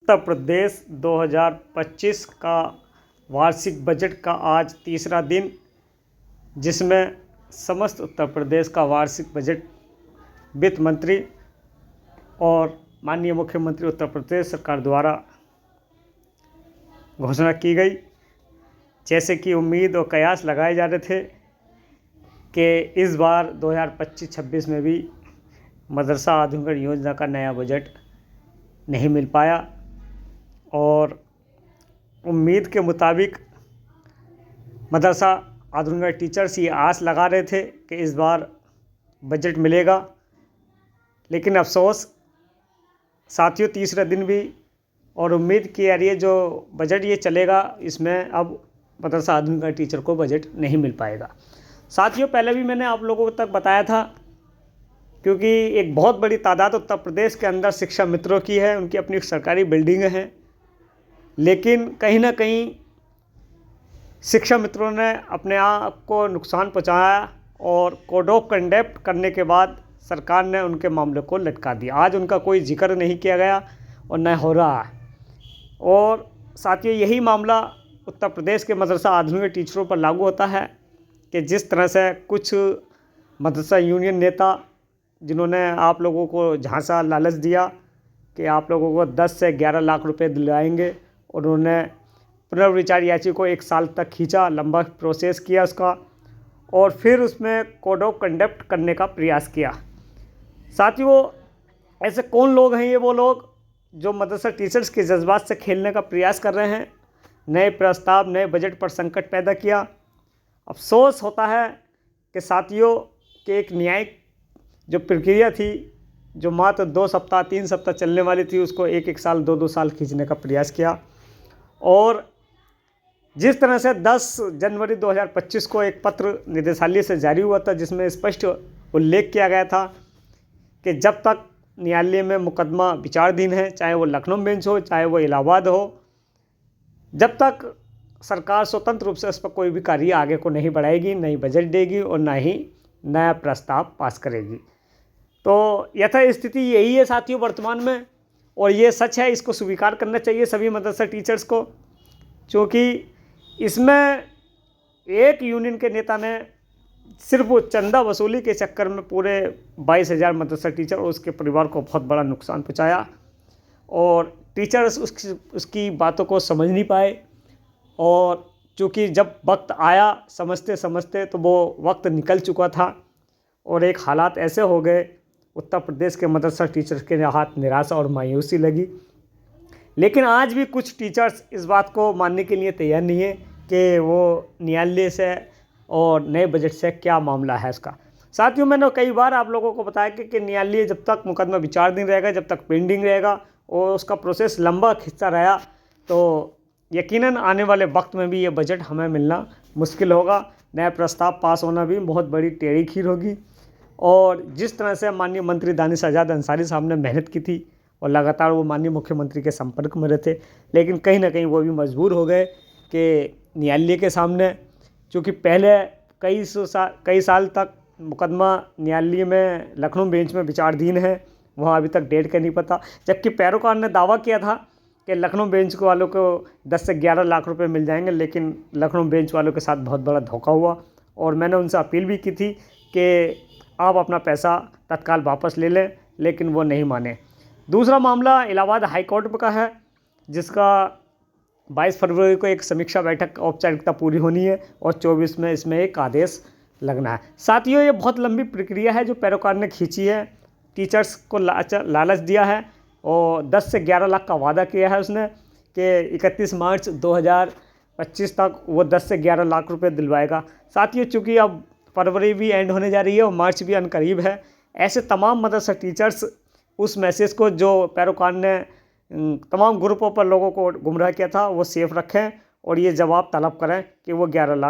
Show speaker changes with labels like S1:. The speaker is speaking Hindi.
S1: उत्तर प्रदेश 2025 का वार्षिक बजट का आज तीसरा दिन, जिसमें समस्त उत्तर प्रदेश का वार्षिक बजट वित्त मंत्री और माननीय मुख्यमंत्री उत्तर प्रदेश सरकार द्वारा घोषणा की गई। जैसे कि उम्मीद और कयास लगाए जा रहे थे कि इस बार 2025-26 में भी मदरसा आधुनिकीकरण योजना का नया बजट नहीं मिल पाया, और उम्मीद के मुताबिक मदरसा आधुनिकीकरण टीचर्स ये आस लगा रहे थे कि इस बार बजट मिलेगा। लेकिन अफसोस साथियों, तीसरा दिन भी और उम्मीद की जा रही है जो बजट ये चलेगा, इसमें अब मदरसा आधुनिकीकरण टीचर को बजट नहीं मिल पाएगा। साथियों, पहले भी मैंने आप लोगों तक बताया था, क्योंकि एक बहुत बड़ी तादाद उत्तर प्रदेश के अंदर शिक्षा मित्रों की है, उनकी अपनी सरकारी बिल्डिंगें हैं, लेकिन कहीं ना कहीं शिक्षा मित्रों ने अपने आप को नुकसान पहुंचाया और कोड ऑफ कंडक्ट करने के बाद सरकार ने उनके मामले को लटका दिया। आज उनका कोई जिक्र नहीं किया गया और न हो रहा है। और साथियों, यही मामला उत्तर प्रदेश के मदरसा आधुनिकीकरण टीचरों पर लागू होता है कि जिस तरह से कुछ मदरसा यूनियन नेता, जिन्होंने आप लोगों को झांसा लालच दिया कि आप लोगों को 10 से 11 लाख रुपए दिलाएंगे, और उन्होंने पुनर्विचार याचिका को 1 साल तक खींचा, लंबा प्रोसेस किया उसका, और फिर उसमें कोड ऑफ कंडक्ट करने का प्रयास किया। साथियों, ऐसे कौन लोग हैं? ये वो लोग जो मदरसा टीचर्स के जज्बात से खेलने का प्रयास कर रहे हैं, नए प्रस्ताव, नए बजट पर संकट पैदा किया। अफसोस होता है कि साथियों कि एक न्यायिक जो प्रक्रिया थी, जो मात्र 2 सप्ताह 3 सप्ताह चलने वाली थी, उसको 1-1 साल 2-2 साल खींचने का प्रयास किया। और जिस तरह से 10 जनवरी 2025 को एक पत्र निदेशालय से जारी हुआ था, जिसमें स्पष्ट उल्लेख किया गया था कि जब तक न्यायालय में मुकदमा विचाराधीन है, चाहे वो लखनऊ बेंच हो, चाहे वो इलाहाबाद हो, जब तक सरकार स्वतंत्र रूप से उस पर कोई भी कार्य आगे को नहीं बढ़ाएगी, नहीं बजट देगी और ना ही नया प्रस्ताव पास करेगी। तो यथा स्थिति यही है साथियों वर्तमान में, और ये सच है, इसको स्वीकार करना चाहिए सभी मदरसा टीचर्स को, क्योंकि इसमें एक यूनियन के नेता ने सिर्फ वो चंदा वसूली के चक्कर में पूरे 22,000 मदरसा टीचर और उसके परिवार को बहुत बड़ा नुकसान पहुंचाया, और टीचर्स उसकी बातों को समझ नहीं पाए। और चूँकि जब वक्त आया समझते समझते तो वो वक्त निकल चुका था, और एक हालात ऐसे हो गए, उत्तर प्रदेश के मदरसा टीचर्स के हाथ निराशा और मायूसी लगी। लेकिन आज भी कुछ टीचर्स इस बात को मानने के लिए तैयार नहीं है कि वो न्यायालय से और नए बजट से क्या मामला है इसका। साथियों, मैंने कई बार आप लोगों को बताया कि न्यायालय जब तक मुकदमा विचाराधीन रहेगा, जब तक पेंडिंग रहेगा और उसका प्रोसेस लंबा खिंचता रहा, तो यकीनन आने वाले वक्त में भी ये बजट हमें मिलना मुश्किल होगा। नया प्रस्ताव पास होना भी बहुत बड़ी टेढ़ी खीर होगी। और जिस तरह से माननीय मंत्री दानिश आज़ाद अंसारी साहब ने मेहनत की थी और लगातार वो माननीय मुख्यमंत्री के संपर्क में रहे थे, लेकिन कहीं ना कहीं वो भी मजबूर हो गए कि न्यायालय के सामने, चूँकि पहले कई साल तक मुकदमा न्यायालय में लखनऊ बेंच में विचाराधीन है, वहाँ अभी तक डेट का नहीं पता। जबकि पैरोकार ने दावा किया था कि लखनऊ बेंच वालों को 10 से 11 लाख रुपए मिल जाएंगे, लेकिन लखनऊ बेंच वालों के साथ बहुत बड़ा धोखा हुआ, और मैंने उनसे अपील भी की थी कि आप अपना पैसा तत्काल वापस ले लें, लेकिन वो नहीं माने। दूसरा मामला इलाहाबाद हाई कोर्ट का है, जिसका 22 फरवरी को एक समीक्षा बैठक औपचारिकता पूरी होनी है और 24 में इसमें एक आदेश लगना है। साथियों, ये बहुत लंबी प्रक्रिया है जो पैरोकार ने खींची है, टीचर्स को लालच दिया है और 10 से 11 लाख का वादा किया है उसने कि 31 मार्च 2025 तक वो 10 से 11 लाख रुपए दिलवाएगा। साथियों, चूँकि अब फरवरी भी एंड होने जा रही है और मार्च भी अनकरीब है, ऐसे तमाम मदरसा टीचर्स उस मैसेज को जो पैरोकार ने तमाम ग्रुपों पर लोगों को गुमराह किया था वो सेफ रखें और ये जवाब तलब करें कि वो 11 लाख